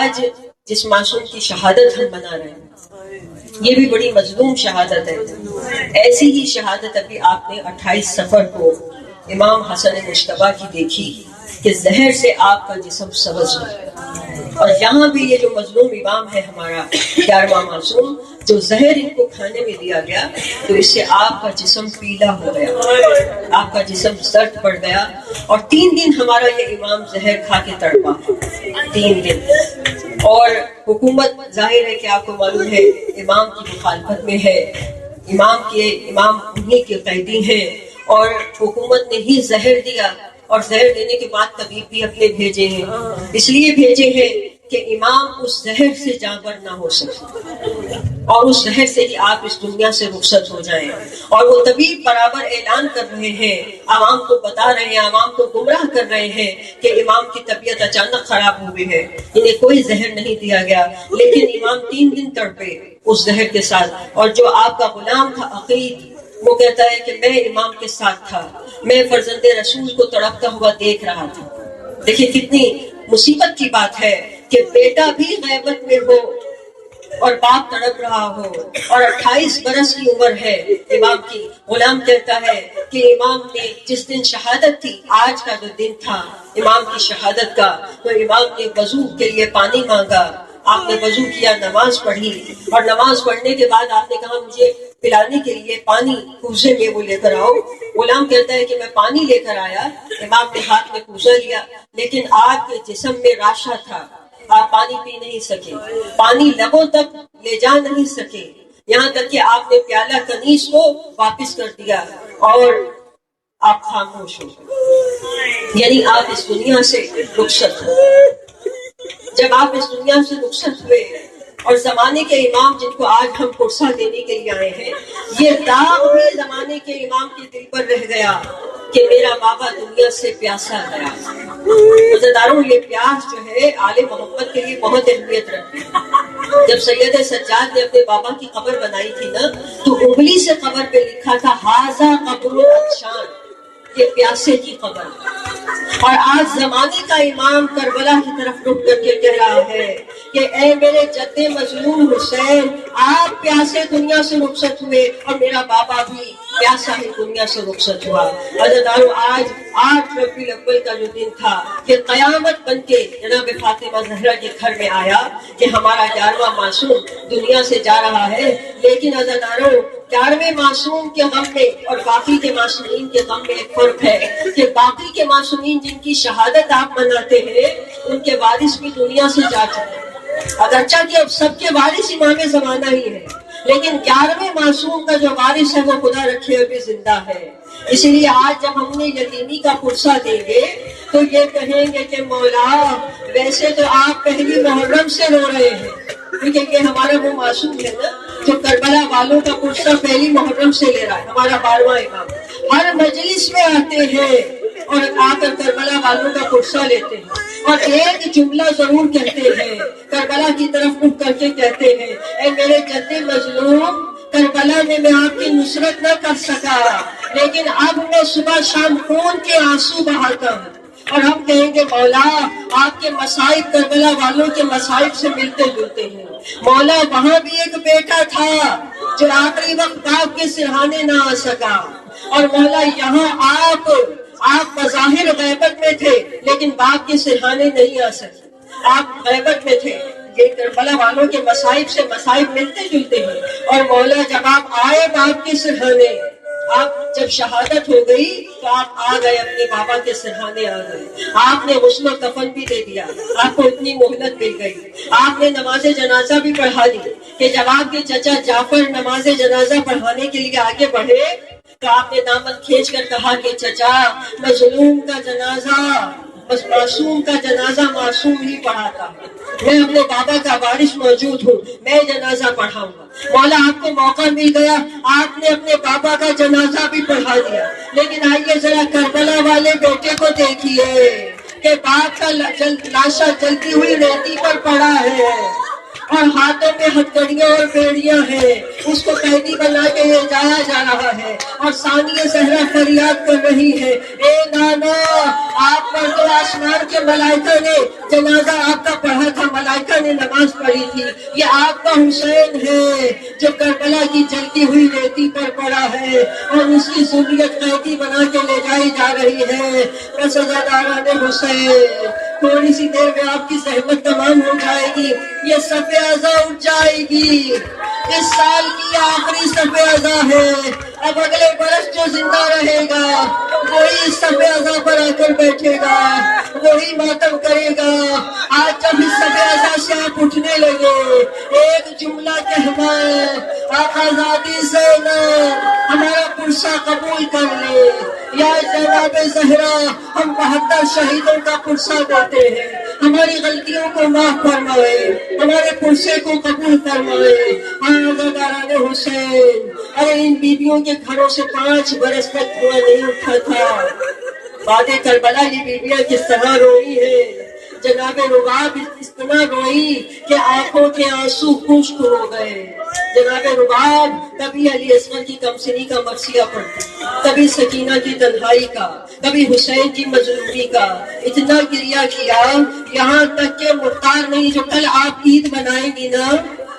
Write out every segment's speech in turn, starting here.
آج جس معصوم کی شہادت ہم منا رہے ہیں یہ بھی بڑی مظلوم شہادت ہے. ایسی ہی شہادت ابھی آپ نے 28 صفر کو امام حسن مجتبیٰ کی دیکھی کہ زہر سے آپ کا جسم سبز ہو گیا. اور یہاں بھی یہ جو مظلوم امام ہے ہمارا 11واں معصوم، جو زہر ان کو کھانے میں دیا گیا تو اس سے آپ کا جسم پیلا ہو گیا، آپ کا جسم زرد پڑ گیا. اور 3 دن ہمارا یہ امام زہر کھا کے تڑپا، 3 دن. اور حکومت ظاہر ہے کہ آپ کو معلوم ہے امام کی مخالفت میں ہے، امام انہی کے قیدی ہیں، اور حکومت نے ہی زہر دیا. اور زہر دینے کے بعد طبیب بھی اپنے بھیجے ہیں، اس لیے بھیجے ہیں کہ امام اس زہر سے جانور نہ ہو سکے اور اس زہر سے ہی آپ اس دنیا سے رخصت ہو جائیں. اور وہ طبیب برابر اعلان کر رہے ہیں، عوام کو بتا رہے ہیں، عوام کو گمراہ کر رہے ہیں کہ امام کی طبیعت اچانک خراب ہو گئی ہے، انہیں کوئی زہر نہیں دیا گیا. لیکن امام 3 دن تڑپے اس زہر کے ساتھ. اور جو آپ کا غلام تھا عقید، وہ کہتا ہے کہ میں امام کے ساتھ تھا، میں فرزند رسول کو تڑپتا ہوا دیکھ رہا تھا. دیکھیں کتنی مصیبت کی بات ہے کہ بیٹا بھی غیبت میں ہو اور باپ تڑپ رہا ہو، اور 28 برس کی عمر ہے امام کی. غلام کہتا ہے کہ امام نے جس دن شہادت تھی، آج کا جو دن تھا امام کی شہادت کا، تو امام نے وضو کے لیے پانی مانگا. آپ نے وضو کیا، نماز پڑھی، اور نماز پڑھنے کے بعد آپ نے کہا مجھے پلانے کے لیے پانی کوزے میں وہ لے کر آؤ. غلام کہتا ہے کہ میں پانی لے کر آیا، امام نے ہاتھ میں کوزہ لیا، لیکن آپ کے جسم میں راشا تھا، آپ پانی پی نہیں سکے، پانی لبوں تک لے جا نہیں سکے، یہاں تک کہ آپ نے پیالہ کنیز کو واپس کر دیا اور آپ خاموش ہو گئے. یعنی آپ اس دنیا سے رخصت ہوئے. جب آپ اس دنیا سے رخصت ہوئے اور زمانے کے امام جن کو آج ہم پرسہ دینے کے لیے آئے ہیں، یہ داغ بھی زمانے کے امام کے دل پر رہ گیا کہ میرا بابا دنیا سے پیاسا گیا. عزیزانو، یہ پیاس جو ہے آل محمد کے لیے بہت اہمیت رکھتی ہے. جب سید سجاد نے اپنے بابا کی قبر بنائی تھی نا، تو انگلی سے قبر پہ لکھا تھا ہاذا قبر عطشان، یہ پیاسے کی قبر. اور آج زمانے کا امام کربلا کی طرف رخ کر کے کہہ رہا ہے کہ اے میرے جد مظلوم حسین، آپ پیاسے دنیا سے رخصت ہوئے اور میرا بابا بھی پیاسا ہی دنیا سے رخصت ہوا. عزیزانو، آج 8 ربیع الاول کا جو دن تھا، یہ قیامت بن کے جناب فاطمہ زہرا کے گھر میں آیا کہ ہمارا 11واں معصوم دنیا سے جا رہا ہے. لیکن عزیزانو، 11ویں معصوم کے غم میں اور باقی کے معصومین کے غم میں ایک فرق ہے کہ باقی کے معصومین جن کی شہادت آپ مناتے ہیں، ان کے وارث بھی دنیا سے جا چکے ہیں. اگرچہ کہ اب سب کے وارث امام زمانہ ہی ہے، لیکن 11ویں معصوم کا جو وارث ہے وہ خدا رکھے ابھی زندہ ہے. اس لیے آج جب ہم نے یتیمی کا پرسہ دیں گے تو یہ کہیں گے کہ مولا ویسے تو آپ پہلی محرم سے رو رہے ہیں، کیونکہ یہ ہمارا وہ معصوم ہے نا جو کربلا والوں کا پرسہ پہلی محرم سے لے رہا ہے. ہمارا 12واں امام ہر مجلس میں آتے ہیں اور آ کر کربلا والوں کا پرسہ لیتے ہیں، اور ایک جملہ ضرور کہتے ہیں، کربلا کی طرف رخ کر کے کہتے ہیں، اے میرے جد مظلوم، کربلا میں میں آپ کی نصرت نہ کر سکا، لیکن اب میں صبح شام خون کے آنسو بہاتا ہوں. اور ہم کہیں گے مولا آپ کے مصائب کربلا والوں کے مصائب سے ملتے جلتے ہیں. مولا وہاں بھی ایک بیٹا تھا جو آخری وقت باپ کے سرہانے نہ آ سکا، اور مولا یہاں آپ بظاہر غیبت میں تھے لیکن باپ کے سرہانے نہیں آ سکے، آپ غیبت میں تھے. یہ کربلا والوں کے مصائب سے مصائب ملتے جلتے ہیں. اور مولا جب آپ آئے باپ کے سرہانے، آپ جب شہادت ہو گئی تو آپ آ گئے، اپنے بابا کے سرہانے آ گئے. آپ نے غسل و کفن بھی دے دیا، آپ کو اتنی مہلت مل گئی. آپ نے نماز جنازہ بھی پڑھا دی کہ جب آپ کے چچا جعفر نماز جنازہ پڑھانے کے لیے آگے بڑھے تو آپ نے دامن کھینچ کر کہا کہ چچا مظلوم کا جنازہ، بس معصوم کا جنازہ معصوم ہی پڑھاتا ہے، میں اپنے بابا کا وارث موجود ہوں، میں جنازہ پڑھاؤں گا. مولا آپ کو موقع مل گیا، آپ نے اپنے بابا کا جنازہ بھی پڑھا دیا. لیکن آئیے ذرا کربلا والے بیٹے کو دیکھیے کہ باپ کا لاشا جلتی ہوئی ریتی پر پڑا ہے اور ہاتھوں میں ہتھکڑیاں اور بیڑیاں ہیں، اس کو قیدی بنا کے لے جایا جا رہا ہے. اور ثانیہ زہرا فریاد کر رہی ہے، اے نانا، آپ پر تو آسمان کے ملائکہ نے جنازہ آپ کا پڑھا تھا، ملائکہ نے نماز پڑھی تھی، یہ آپ کا حسین ہے جو کربلا کی جلتی ہوئی ریتی پر پڑا ہے اور اس کی ذریت قیدی بنا کے لے جائی جا رہی ہے۔ سزاداران حسین، تھوڑی سی دیر میں آپ کی زحمت تمام ہو جائے گی، یہ صف اعضا اٹھ جائے گی۔ اس سال کی آخری صف اعضا ہے، اب اگلے برس جو زندہ رہے گا وہی اس صف اعضا پر آ کر بیٹھے گا، وہی ماتم کرے گا۔ آج جب اس صف اعضا سے آپ اٹھنے لگے، ایک جملہ کہنا، آقا ذاتی زینب ہمارا پرسہ قبول کر لے، یا جناب زہرا ہم 72 شہیدوں کا پرسہ دیتے ہیں، ہماری غلطیوں کو معاف فرمائے، ہمارے پرسے کو قبول فرمائے۔ عزاداران حسین، ارے ان بیویوں کے گھروں سے 5 برس تک دھواں نہیں اٹھا تھا۔ بعد کربلا یہ بیویاں کس طرح روئی ہے، جناب رباب اس طرح روئی کہ آنکھوں کے آنسو خشک ہو گئے۔ جناب رباب کبھی علی اصغر کی کمسنی کا مرثیہ پڑھتی، کبھی سکینہ کی تنہائی کا، کبھی حسین کی مظلومی کا، اتنا گریہ کیا یہاں تک کہ مختار نہیں، جو کل آپ عید منائیں گی نا،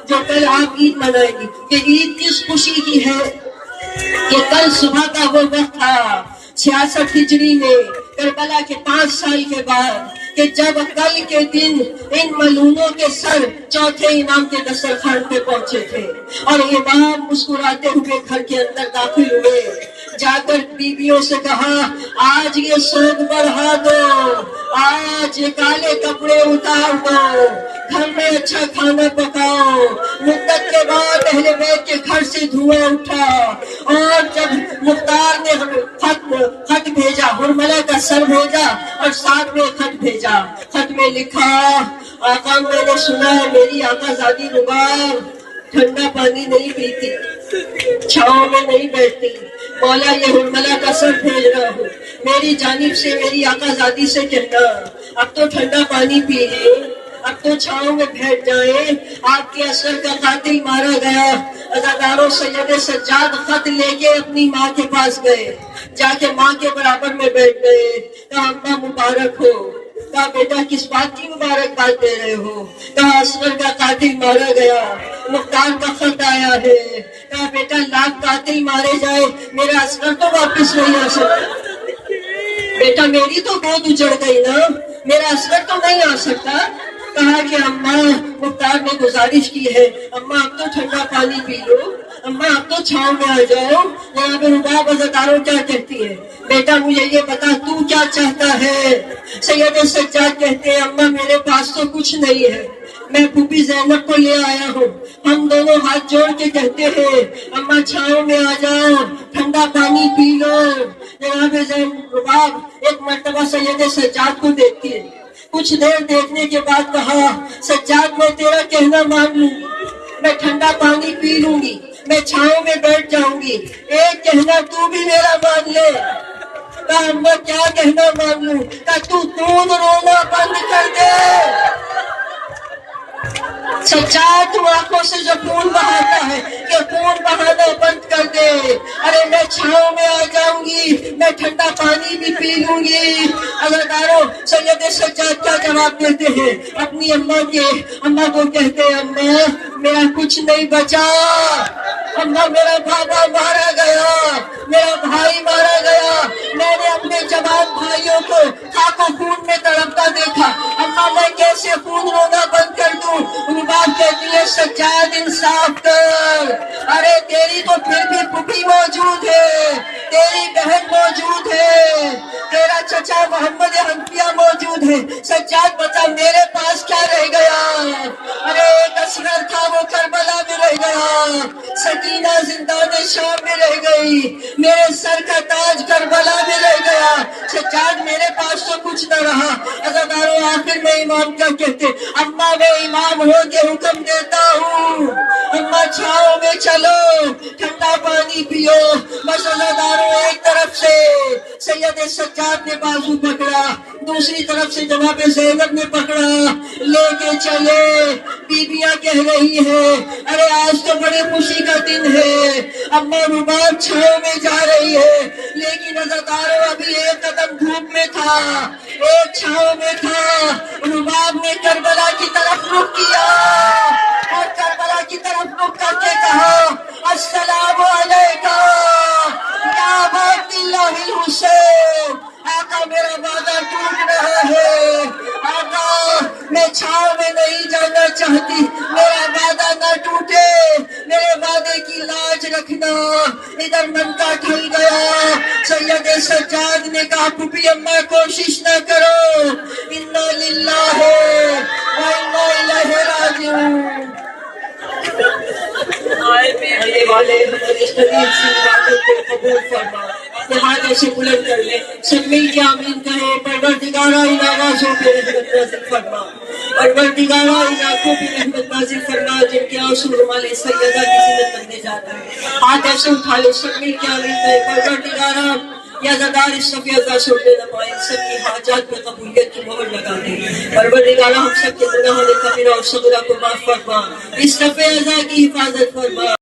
جو کل آپ عید منائیں گی، کہ عید کس خوشی کی ہے کہ کل صبح کا وہ وقت تھا 66 ہجری میں، کربلا کے 5 سال کے بعد، کہ جب کل کے دن ان ملعونوں کے سر چوتھے امام کے دسترخوان پہ پہنچے تھے اور امام مسکراتے ہوئے گھر کے اندر داخل ہوئے، جا کر بیویوں سے کہا آج یہ سوگ بڑھا دو، آج یہ کالے کپڑے اتار دو، گھر میں اچھا کھانا پکاؤ۔ مدت کے بعد اہل بیت کے گھر سے دھواں اٹھا اور جب مختار نے خط بھیجا، حرملہ کا سر بھیجا اور ساتھ میں خط بھیجا، خط میں لکھا آقا میں نے سنا ہے میری آقا زادی رباب ٹھنڈا پانی نہیں پیتی، چھاؤں میں نہیں بیٹھتی، مولا یہ حرملہ کا سر بھیج رہا ہوں، میری جانب سے میری آقا زادی سے کہنا اب تو ٹھنڈا پانی پی لیں، اب تو چھاؤں میں بیٹھ جائیں، آپ کے اثر کا قاتل مارا گیا۔ عزاداروں سید سجاد خط لے کے اپنی ماں کے پاس گئے، جا کے ماں کے برابر میں بیٹھ گئے، کہا اماں مبارک ہو، کہا بیٹا کس بات کی مبارکباد دے رہے ہو، کہا اصغر کا قاتل مارا گیا، مختار کا خط آیا ہے، کہا بیٹا لاکھ قاتل مارے جائے میرا اصغر تو واپس نہیں آ سکتا، بیٹا میری تو گود اجڑ گئی نا، میرا اصغر تو نہیں آ سکتا۔ کہا کہ اماں مختار نے گزارش کی ہے، اماں اب تو ٹھنڈا پانی پی لو، اماں اب تو چھاؤں میں آ جاؤ۔ جناب رباب عزاداروں کیا کہتی ہے، بیٹا مجھے یہ بتا تو کیا چاہتا ہے۔ سید سجاد کہتے ہیں اماں میرے پاس تو کچھ نہیں ہے، میں پھوپھی زینب کو لے آیا ہوں، ہم دونوں ہاتھ جوڑ کے کہتے ہیں اماں چھاؤں میں آ جاؤ، ٹھنڈا پانی پی لو۔ جناب رباب ایک مرتبہ سید سجاد کو دیکھتی ہے، کچھ دیر دیکھنے کے بعد کہا سجاد میں تیرا کہنا مان لوں گی، میں ٹھنڈا پانی پی لوں گی، میں چھاؤں میں بیٹھ جاؤں گی، ایک کہنا تو بھی میرا مان لے۔ کہا اماں کیا کہنا مان لوں، کہا تو خون رونا بند کر دے۔ سجاد تو آنکھوں سے جو خون بہاتا ہے کہ خون بہانا بند کر دے، ارے میں چھاؤں میں آ جاؤں گی، میں ٹھنڈا پانی بھی پی لوں گی۔ عزاداروں سید سجاد کیا جواب دیتے ہیں اپنی اماں کو کہتے ہیں اماں میرا کچھ نہیں بچا، اماں میرا بابا مارا گیا، میرا بھائی مارا گیا، میں نے اپنے جوان بھائیوں کو خاک و خون میں تڑپتا دیکھا، اماں میں کیسے خون رونا بند کر دوں۔ رباب کہتی ہے سجاد انصاف کر، ارے تیری تو پھر بھی پھوپھی موجود ہے، تیری بہن موجود ہے، تیرا چچا محمد حنفیہ موجود ہے، سجاد بتا میرے پاس کیا رہ گیا، ارے ایک اصغر تھا وہ کربلا میں رہ گیا، سکینہ زندان شام میں رہ گئی، میرے سر کا تاج کربلا میں رہ گیا، سجاد میرے پاس تو کچھ نہ رہا۔ عزاداروں آخر میں امام کیا کہتے اماں میں امام ہو کے حکم دیتا ہوں، اماں چھاؤں میں چلو، ٹھنڈا پانی پیو۔ بس عزاداروں ایک طرف سے سید سجاد نے بازو پکڑا، دوسری طرف سے جناب زینب نے پکڑا، لے کے چلے۔ بیویاں کہہ رہی ہے ارے آج تو بڑے خوشی کا دن ہے، اماں رباب چھاؤں میں جا رہی ہے، لیکن عزاداروں ابھی ایک قدم دھوپ میں تھا، ایک چھاؤں میں تھا۔ رباب نے کربلا کی طرف رخ کیا، میں نہیں جانا چاہتی، میرا وعدہ نہ ٹوٹے، میرے وعدے کی لاج رکھنا۔ ادھر من کا ٹھل گیا، سید سجاد نے کہا پھوپھی اماں کوشش نہ کرو، انا للہ و انا الیہ راجعون۔ آنے والے ہمارے قریب سے عبادت کو قبول فرما، اپنے ہاتھ ایسے بلند کر لیں، سب مل کے آمین کہیں۔ پروردگارہ ان آوازوں پہ رحمت نازل فرما، پروردگارہ ان آنکھوں پہ رحمت نازل فرما جن کے آنسو رومال سیدہ کی زینت بننے جاتا ہے۔ ہاتھ ایسے اٹھا لے، سب مل کے آمین کہیں۔ پروردگارہ یا زدار اس صفی عزا سے اٹھنے نہ پائیں، سب کی حاجات پہ قبولیت کی مہر لگا دیں۔ پروردگارہ ہم سب کے گناہوں کبیرہ اور صغیرہ کو معاف فرما، اس صفی عزا کی حفاظت فرما۔